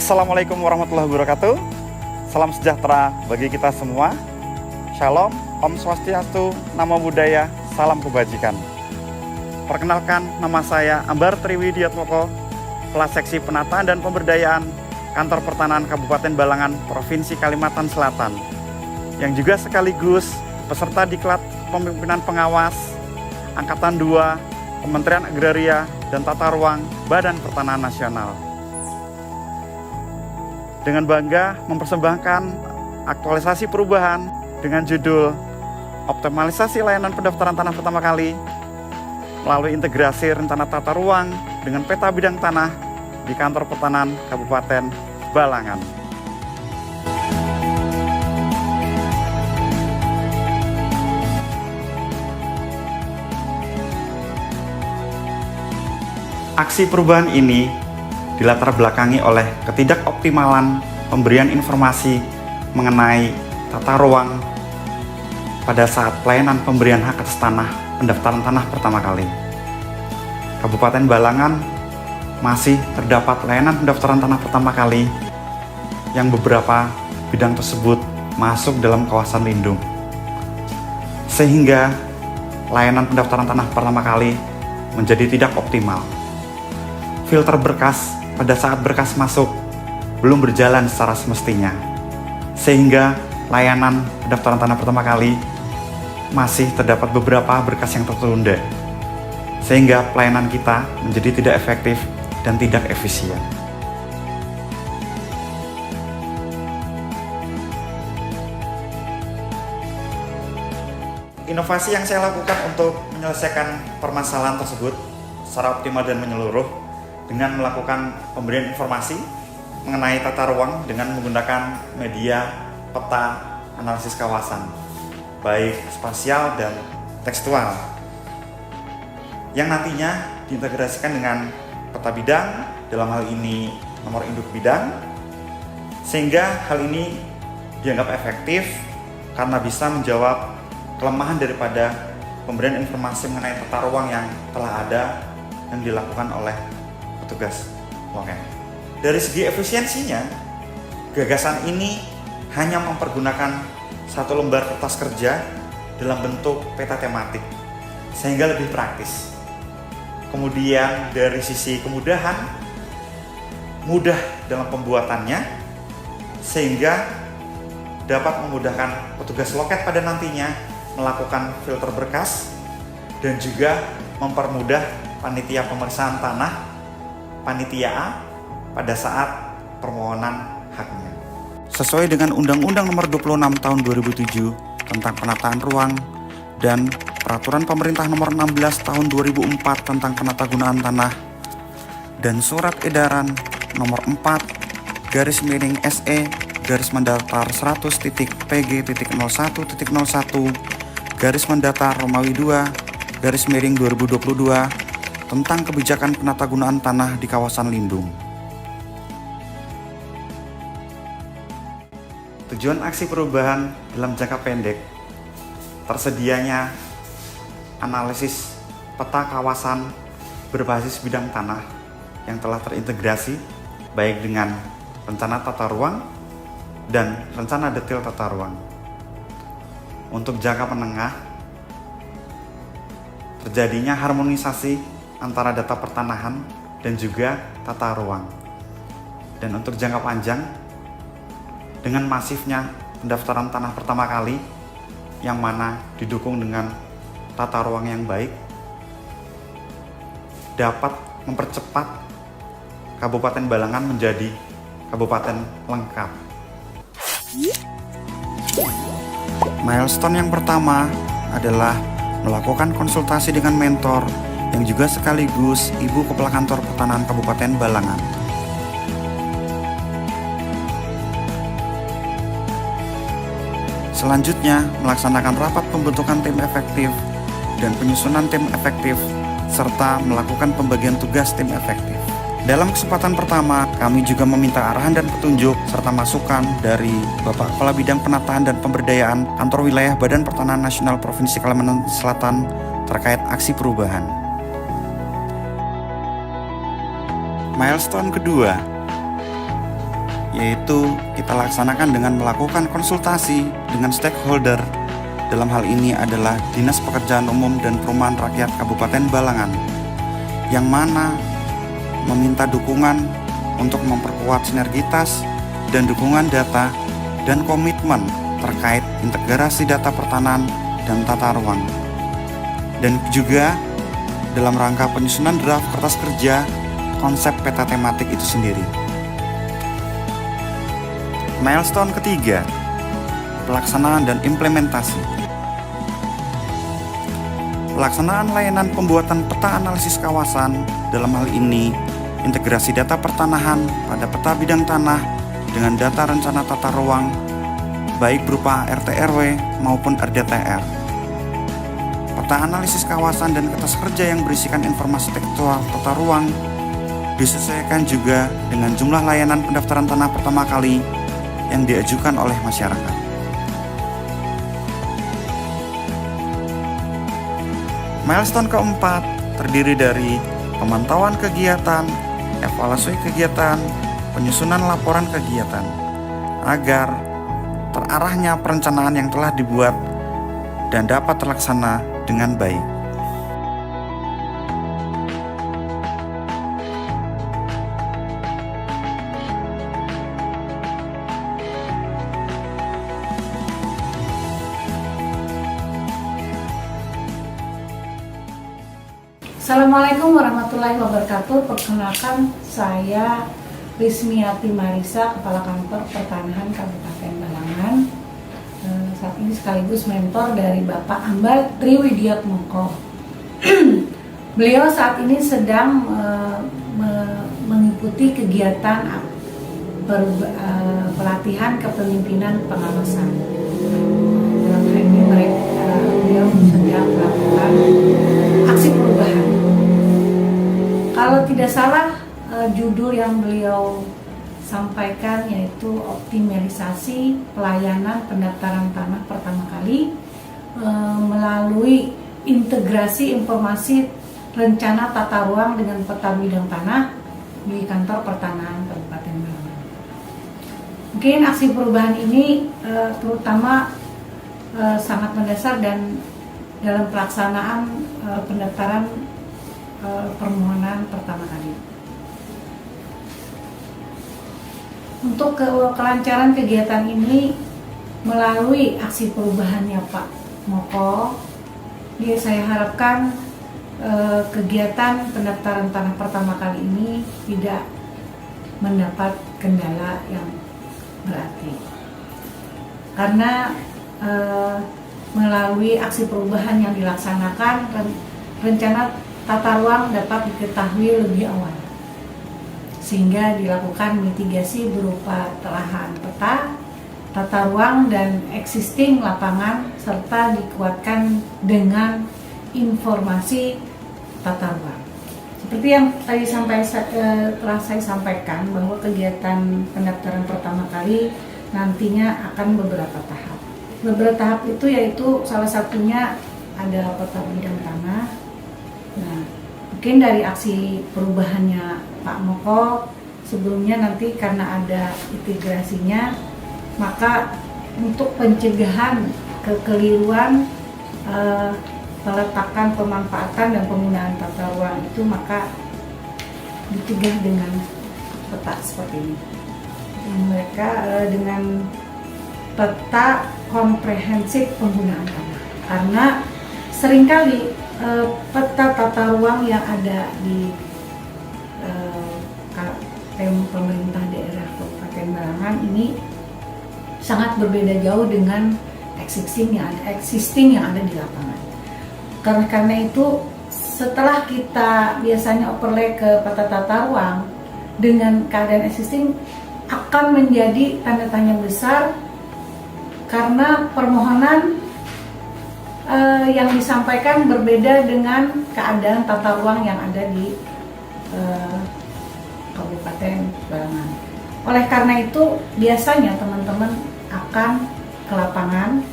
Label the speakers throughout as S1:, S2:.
S1: Assalamualaikum warahmatullahi wabarakatuh. Salam sejahtera bagi kita semua. Shalom, Om Swastiastu, Namo Buddhaya, salam kebajikan. Perkenalkan, nama saya Ambar Triwidiatmoko, Kelas Seksi Penataan dan Pemberdayaan Kantor Pertanahan Kabupaten Balangan, Provinsi Kalimantan Selatan, yang juga sekaligus peserta diklat Pemimpinan Pengawas Angkatan 2 Kementerian Agraria dan Tata Ruang Badan Pertanahan Nasional. Dengan bangga mempersembahkan aktualisasi perubahan dengan judul Optimalisasi Layanan Pendaftaran Tanah Pertama Kali melalui integrasi rencana tata ruang dengan peta bidang tanah di Kantor Pertanahan Kabupaten Balangan. Aksi perubahan ini dilatar belakangi oleh ketidakoptimalan pemberian informasi mengenai tata ruang pada saat pelayanan pemberian hak atas tanah pendaftaran tanah pertama kali. Kabupaten Balangan masih terdapat layanan pendaftaran tanah pertama kali yang beberapa bidang tersebut masuk dalam kawasan lindung, sehingga layanan pendaftaran tanah pertama kali menjadi tidak optimal. Filter berkas pada saat berkas masuk belum berjalan secara semestinya, sehingga layanan pendaftaran tanah pertama kali masih terdapat beberapa berkas yang tertunda, sehingga pelayanan kita menjadi tidak efektif dan tidak efisien. Inovasi yang saya lakukan untuk menyelesaikan permasalahan tersebut secara optimal dan menyeluruh dengan melakukan pemberian informasi mengenai tata ruang dengan menggunakan media peta analisis kawasan, baik spasial dan tekstual, yang nantinya diintegrasikan dengan peta bidang, dalam hal ini nomor induk bidang, sehingga hal ini dianggap efektif karena bisa menjawab kelemahan daripada pemberian informasi mengenai tata ruang yang telah ada yang dilakukan oleh petugas loket. Dari segi efisiensinya, gagasan ini hanya mempergunakan satu lembar kertas kerja dalam bentuk peta tematik, sehingga lebih praktis. Kemudian dari sisi kemudahan, mudah dalam pembuatannya, sehingga dapat memudahkan petugas loket pada nantinya melakukan filter berkas dan juga mempermudah panitia pemeriksaan tanah panitia A pada saat permohonan haknya. Sesuai dengan Undang-Undang Nomor 26 Tahun 2007 tentang Penataan Ruang dan Peraturan Pemerintah Nomor 16 Tahun 2004 tentang Penatagunaan Tanah dan Surat Edaran Nomor 4-SE-1.PG.01-1.01-Romawi 2-2022 tentang kebijakan penatagunaan tanah di kawasan lindung. Tujuan aksi perubahan dalam jangka pendek, tersedianya analisis peta kawasan berbasis bidang tanah yang telah terintegrasi baik dengan rencana tata ruang dan rencana detail tata ruang. Untuk jangka menengah, terjadinya harmonisasi antara data pertanahan dan juga tata ruang. Dan untuk jangka panjang, dengan masifnya pendaftaran tanah pertama kali yang mana didukung dengan tata ruang yang baik, dapat mempercepat Kabupaten Balangan menjadi kabupaten lengkap. Milestone yang pertama adalah melakukan konsultasi dengan mentor yang juga sekaligus Ibu Kepala Kantor Pertanahan Kabupaten Balangan. Selanjutnya, melaksanakan rapat pembentukan tim efektif dan penyusunan tim efektif serta melakukan pembagian tugas tim efektif. Dalam kesempatan pertama, kami juga meminta arahan dan petunjuk serta masukan dari Bapak Kepala Bidang Penataan dan Pemberdayaan Kantor Wilayah Badan Pertanahan Nasional Provinsi Kalimantan Selatan terkait aksi perubahan. Milestone kedua, yaitu kita laksanakan dengan melakukan konsultasi dengan stakeholder. Dalam hal ini adalah Dinas Pekerjaan Umum dan Perumahan Rakyat Kabupaten Balangan, yang mana meminta dukungan untuk memperkuat sinergitas dan dukungan data dan komitmen terkait integrasi data pertanahan dan tata ruang. Dan juga dalam rangka penyusunan draft kertas kerja konsep peta tematik itu sendiri. Milestone ketiga, pelaksanaan dan implementasi. Pelaksanaan layanan pembuatan peta analisis kawasan, dalam hal ini integrasi data pertanahan pada peta bidang tanah dengan data rencana tata ruang, baik berupa RT/RW maupun RDTR. Peta analisis kawasan dan kertas kerja yang berisikan informasi tekstual tata ruang disesuaikan juga dengan jumlah layanan pendaftaran tanah pertama kali yang diajukan oleh masyarakat. Milestone keempat terdiri dari pemantauan kegiatan, evaluasi kegiatan, penyusunan laporan kegiatan, agar terarahnya perencanaan yang telah dibuat dan dapat terlaksana dengan baik.
S2: Assalamualaikum warahmatullahi wabarakatuh. Perkenalkan, saya Rismiati Marisa, Kepala Kantor Pertanahan Kabupaten Balangan. Saat ini sekaligus mentor dari Bapak Ambar Triwidiatmoko. Beliau saat ini sedang mengikuti kegiatan pelatihan kepemimpinan pengawasan. Dalam hal ini beliau sedang melakukan aksi perubahan. Kalau tidak salah, judul yang beliau sampaikan yaitu optimalisasi pelayanan pendaftaran tanah pertama kali melalui integrasi informasi rencana tata ruang dengan peta bidang tanah di kantor pertanahan Kabupaten Balangan. Mungkin aksi perubahan ini terutama sangat mendasar dan dalam pelaksanaan pendaftaran permohonan pertama kali. Untuk kelancaran kegiatan ini melalui aksi perubahannya Pak Moko, saya harapkan kegiatan pendaftaran tanah pertama kali ini tidak mendapat kendala yang berarti, karena melalui aksi perubahan yang dilaksanakan, rencana tata ruang dapat diketahui lebih awal, sehingga dilakukan mitigasi berupa telahan peta, tata ruang, dan existing lapangan, serta dikuatkan dengan informasi tata ruang. Seperti yang tadi telah saya sampaikan, bahwa kegiatan pendaftaran pertama kali nantinya akan beberapa tahap. Beberapa tahap itu yaitu salah satunya ada peta bidang tanah. Nah, mungkin dari aksi perubahannya Pak Moko sebelumnya, nanti karena ada integrasinya, maka untuk pencegahan kekeliruan peletakan, pemanfaatan, dan penggunaan tata ruang itu, maka dicegah dengan peta seperti ini. Mereka dengan peta komprehensif penggunaan tanah, karena seringkali peta tata ruang yang ada di pemerintah daerah Kabupaten Balangan ini sangat berbeda jauh dengan existing yang ada di lapangan. Karena itu, setelah kita biasanya overlay ke peta tata ruang dengan keadaan existing, akan menjadi tanda tanya besar, karena permohonan yang disampaikan berbeda dengan keadaan tata ruang yang ada di Kabupaten Balangan. Oleh karena itu, biasanya teman-teman akan ke lapangan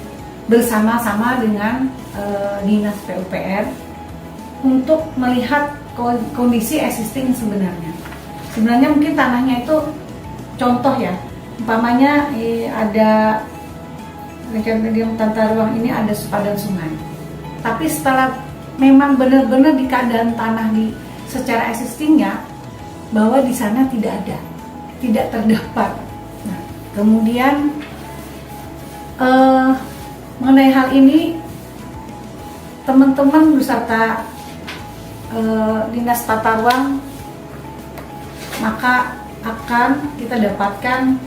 S2: bersama-sama dengan Dinas PUPR untuk melihat kondisi existing sebenarnya. Sebenarnya mungkin tanahnya itu contoh ya, Umpamanya ada rencana tata ruang ini ada sepadan sungai, tapi setelah memang benar-benar di keadaan tanah di secara existingnya bahwa di sana tidak ada, tidak terdapat. Nah, kemudian mengenai hal ini teman-teman beserta Dinas Tata Ruang maka akan kita dapatkan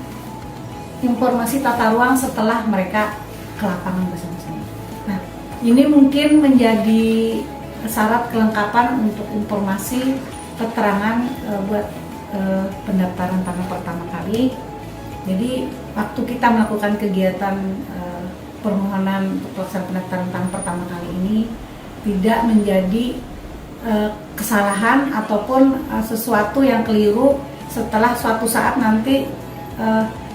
S2: informasi tata ruang setelah mereka ke lapangan bersama-sama. Nah, ini mungkin menjadi syarat kelengkapan untuk informasi keterangan buat pendaftaran tanah pertama kali. Jadi waktu kita melakukan kegiatan permohonan untuk pelaksanaan pendaftaran tanah pertama kali ini tidak menjadi kesalahan ataupun sesuatu yang keliru setelah suatu saat nanti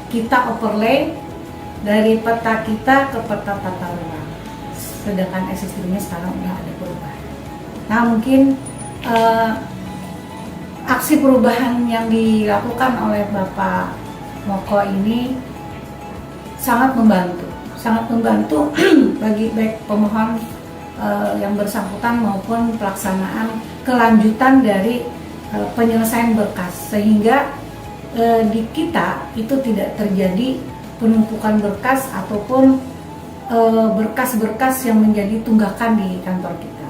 S2: kita overlay dari peta kita ke peta tata ruang, sedangkan existingnya sekarang udah ada perubahan. Nah, mungkin aksi perubahan yang dilakukan oleh Bapak Moko ini sangat membantu bagi baik pemohon yang bersangkutan maupun pelaksanaan kelanjutan dari penyelesaian berkas, sehingga di kita itu tidak terjadi penumpukan berkas ataupun berkas-berkas yang menjadi tunggakan di kantor kita.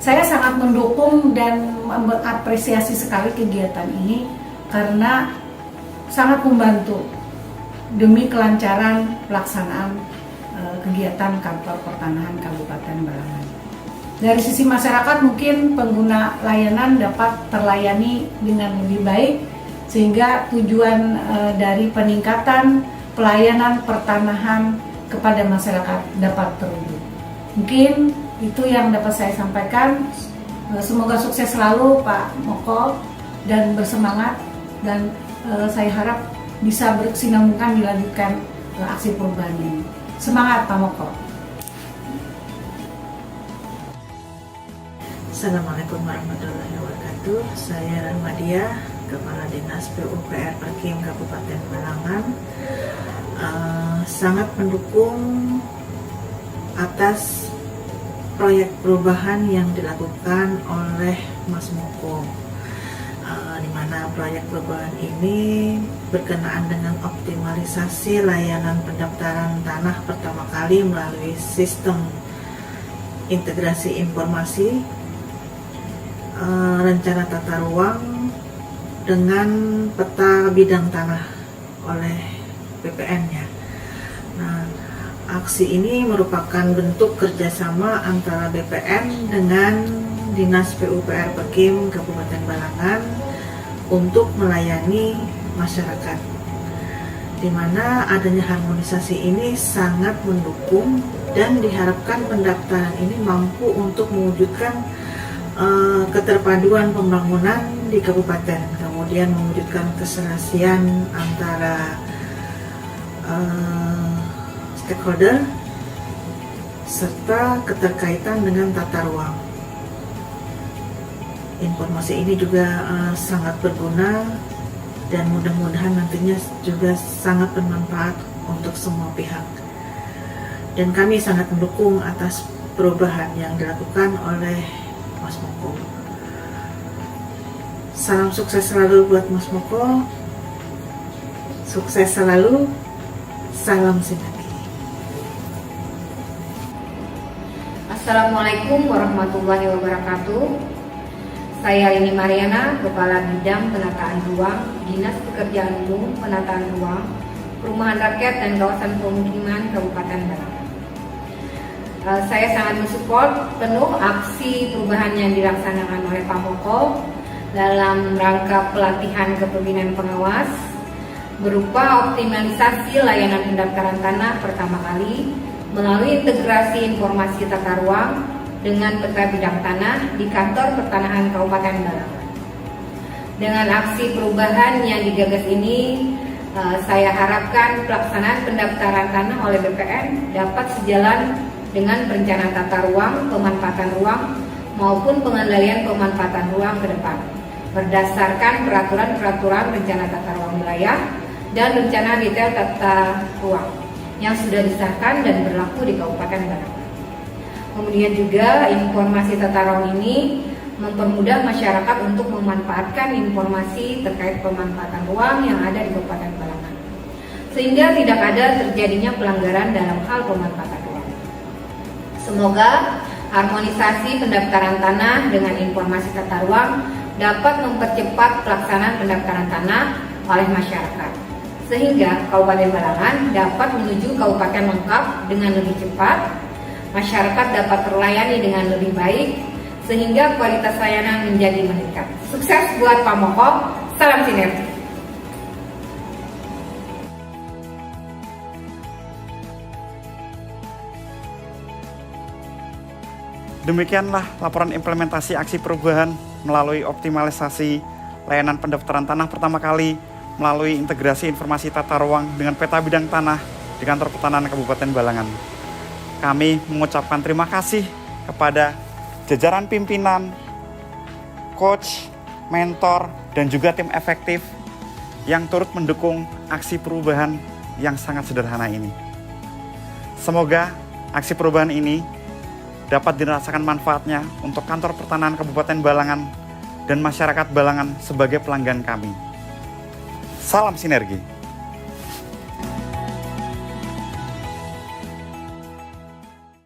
S2: Saya sangat mendukung dan mengapresiasi sekali kegiatan ini karena sangat membantu demi kelancaran pelaksanaan kegiatan kantor pertanahan Kabupaten Balangan. Dari sisi masyarakat mungkin pengguna layanan dapat terlayani dengan lebih baik sehingga tujuan dari peningkatan pelayanan pertanahan kepada masyarakat dapat terwujud. Mungkin itu yang dapat saya sampaikan. Semoga sukses selalu Pak Moko dan bersemangat, dan saya harap bisa berkesinambungan dilanjutkan aksi perubahan ini. Semangat Pak Moko.
S3: Assalamualaikum warahmatullahi wabarakatuh. Saya Rahmadia, Kepala Dinas PUPR Perkim Kabupaten Balangan, sangat mendukung atas proyek perubahan yang dilakukan oleh Mas Moko, di mana proyek perubahan ini berkenaan dengan optimalisasi layanan pendaftaran tanah pertama kali melalui sistem integrasi informasi rencana tata ruang dengan peta bidang tanah oleh BPN-nya. Nah, aksi ini merupakan bentuk kerjasama antara BPN dengan Dinas PUPR Perkim Kabupaten Balangan untuk melayani masyarakat, di mana adanya harmonisasi ini sangat mendukung dan diharapkan pendaftaran ini mampu untuk mewujudkan keterpaduan pembangunan di kabupaten, kemudian mewujudkan keserasian antara stakeholder serta keterkaitan dengan tata ruang. Informasi ini juga sangat berguna dan mudah-mudahan nantinya juga sangat bermanfaat untuk semua pihak. Dan kami sangat mendukung atas perubahan yang dilakukan oleh Mas Moko. Salam sukses selalu buat Mas Moko. Sukses selalu. Salam sinergi.
S4: Assalamualaikum warahmatullahi wabarakatuh. Saya Lini Mariana, Kepala Bidang Penataan Ruang, Dinas Pekerjaan Umum, Penataan Ruang, Perumahan Rakyat dan Kawasan Pemukiman Kabupaten Balangan. Saya sangat mensupport penuh aksi perubahan yang dilaksanakan oleh Pak Moko dalam rangka pelatihan kepemimpinan pengawas berupa optimalisasi layanan pendaftaran tanah pertama kali melalui integrasi informasi tata ruang dengan peta bidang tanah di kantor pertanahan Kabupaten Balangan. Dengan aksi perubahan yang digagas ini, saya harapkan pelaksanaan pendaftaran tanah oleh BPN dapat sejalan dengan perencanaan tata ruang, pemanfaatan ruang, maupun pengendalian pemanfaatan ruang ke depan berdasarkan peraturan-peraturan rencana tata ruang wilayah dan rencana detail tata ruang yang sudah disahkan dan berlaku di Kabupaten Balangan. Kemudian juga informasi tata ruang ini mempermudah masyarakat untuk memanfaatkan informasi terkait pemanfaatan ruang yang ada di Kabupaten Balangan, sehingga tidak ada terjadinya pelanggaran dalam hal pemanfaatan ruang. Semoga harmonisasi pendaftaran tanah dengan informasi tata ruang dapat mempercepat pelaksanaan pendaftaran tanah oleh masyarakat, sehingga Kabupaten Balangan dapat menuju kabupaten lengkap dengan lebih cepat, masyarakat dapat terlayani dengan lebih baik, sehingga kualitas layanan menjadi meningkat. Sukses buat Pak Moko, salam sinergi.
S1: Demikianlah laporan implementasi aksi perubahan melalui optimalisasi layanan pendaftaran tanah pertama kali melalui integrasi informasi tata ruang dengan peta bidang tanah di Kantor Pertanahan Kabupaten Balangan. Kami mengucapkan terima kasih kepada jajaran pimpinan, coach, mentor, dan juga tim efektif yang turut mendukung aksi perubahan yang sangat sederhana ini. Semoga aksi perubahan ini dapat dirasakan manfaatnya untuk Kantor Pertanahan Kabupaten Balangan dan masyarakat Balangan sebagai pelanggan kami. Salam sinergi.